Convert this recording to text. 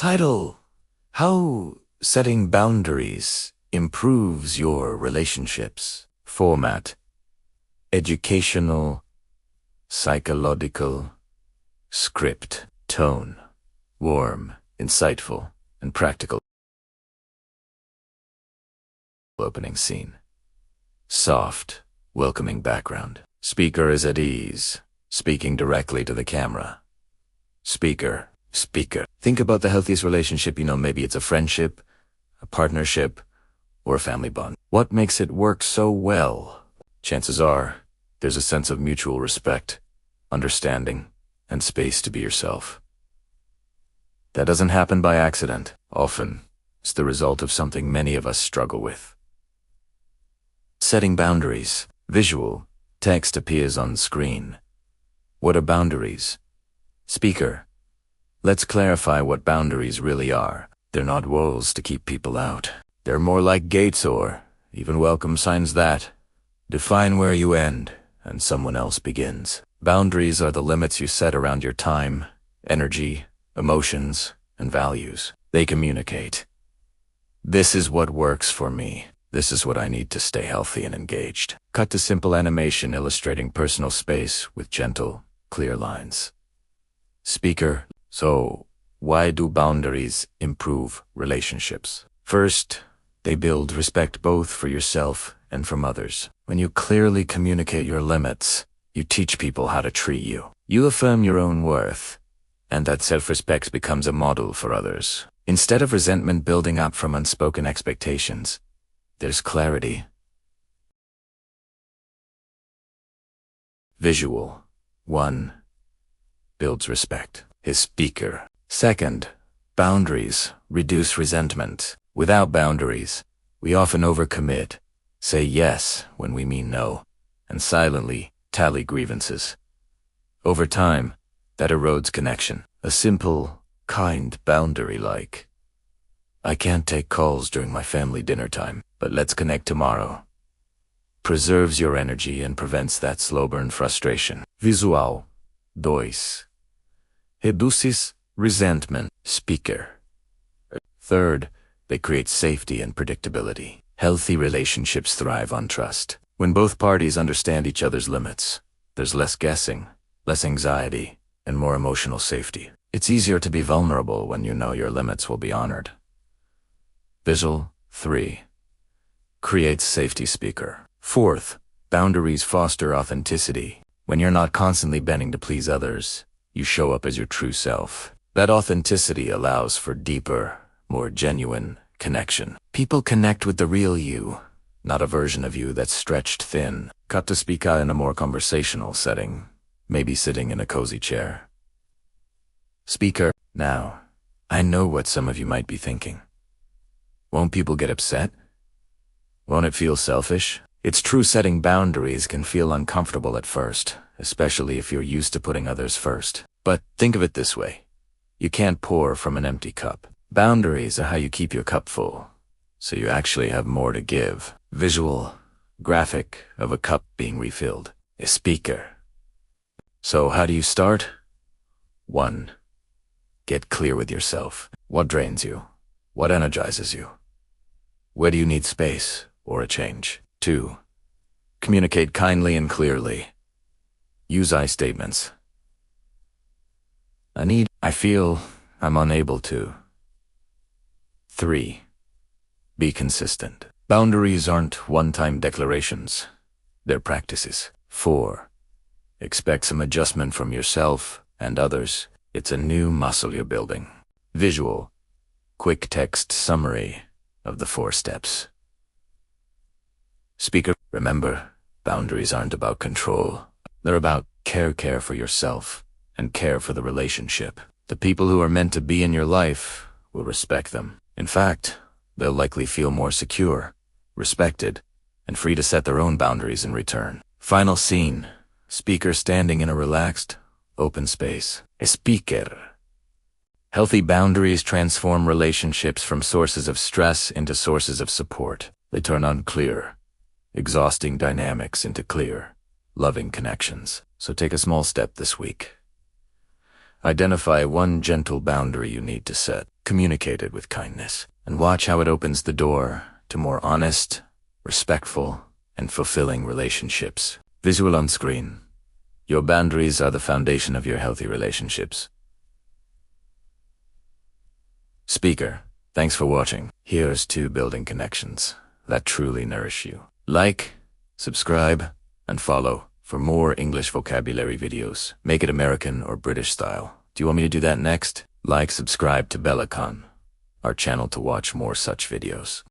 Title: How Setting Boundaries Improves Your Relationships. Format: educational, psychological. Script: tone: warm, insightful, and practical. Opening scene: soft, welcoming background. Speaker is at ease, speaking directly to the camera. Speaker. Think about the healthiest relationship you know. Maybe it's a friendship, a partnership, or a family bond. What makes it work so well? Chances are, there's a sense of mutual respect, understanding, and space to be yourself. That doesn't happen by accident. Often, it's the result of something many of us struggle with. Setting boundaries. Visual. Text appears on screen. What are boundaries? Speaker. Let's clarify what boundaries really are. They're not walls to keep people out. They're more like gates or even welcome signs that define where you end and someone else begins. Boundaries are the limits you set around your time, energy, emotions, and values. They communicate. This is what works for me. This is what I need to stay healthy and engaged. Cut to simple animation illustrating personal space with gentle, clear lines. Speaker. So, why do boundaries improve relationships? First, they build respect both for yourself and from others. When you clearly communicate your limits, you teach people how to treat you. You affirm your own worth, and that self-respect becomes a model for others. Instead of resentment building up from unspoken expectations, there's clarity. Visual. 1. Builds respect. His speaker. Second, boundaries reduce resentment. Without boundaries, we often overcommit, say yes when we mean no, and silently tally grievances. Over time, that erodes connection. A simple, kind boundary like, I can't take calls during my family dinner time, but let's connect tomorrow, preserves your energy and prevents that slow burn frustration. Visual. 2. Reduces resentment. Speaker. Third, they create safety and predictability. Healthy relationships thrive on trust. When both parties understand each other's limits, there's less guessing, less anxiety, and more emotional safety. It's easier to be vulnerable when you know your limits will be honored. Visual. 3. Creates safety. Speaker. Fourth, boundaries foster authenticity. When you're not constantly bending to please others, you show up as your true self. That authenticity allows for deeper, more genuine connection. People connect with the real you, not a version of you that's stretched thin. Cut to speaker in a more conversational setting, maybe sitting in a cozy chair. Speaker. Now, I know what some of you might be thinking. Won't people get upset? Won't it feel selfish? It's true, setting boundaries can feel uncomfortable at first, especially if you're used to putting others first. But think of it this way. You can't pour from an empty cup. Boundaries are how you keep your cup full, so you actually have more to give. Visual. Graphic of a cup being refilled. A speaker. So how do you start? 1. Get clear with yourself. What drains you? What energizes you? Where do you need space or a change? 2. Communicate kindly and clearly. Use I statements. I need, I feel, I'm unable to. 3. Be consistent. Boundaries aren't one-time declarations. They're practices. 4. Expect some adjustment from yourself and others. It's a new muscle you're building. Visual. Quick text summary of the 4 steps. Speaker. Remember, boundaries aren't about control. They're about care for yourself and care for the relationship. The people who are meant to be in your life will respect them. In fact, they'll likely feel more secure, respected, and free to set their own boundaries in return. Final scene. Speaker standing in a relaxed, open space. A speaker. Healthy boundaries transform relationships from sources of stress into sources of support. They turn unclear, exhausting dynamics into clear, loving connections. So take a small step this week. Identify one gentle boundary you need to set. Communicate it with kindness, and watch how it opens the door to more honest, respectful, and fulfilling relationships. Visual on screen. Your boundaries are the foundation of your healthy relationships. Speaker, thanks for watching. Here's to building connections that truly nourish you. Like, subscribe, and follow for more English vocabulary videos. Make it American or British style. Do you want me to do that next? Like, subscribe to Bellacon, our channel, to watch more such videos.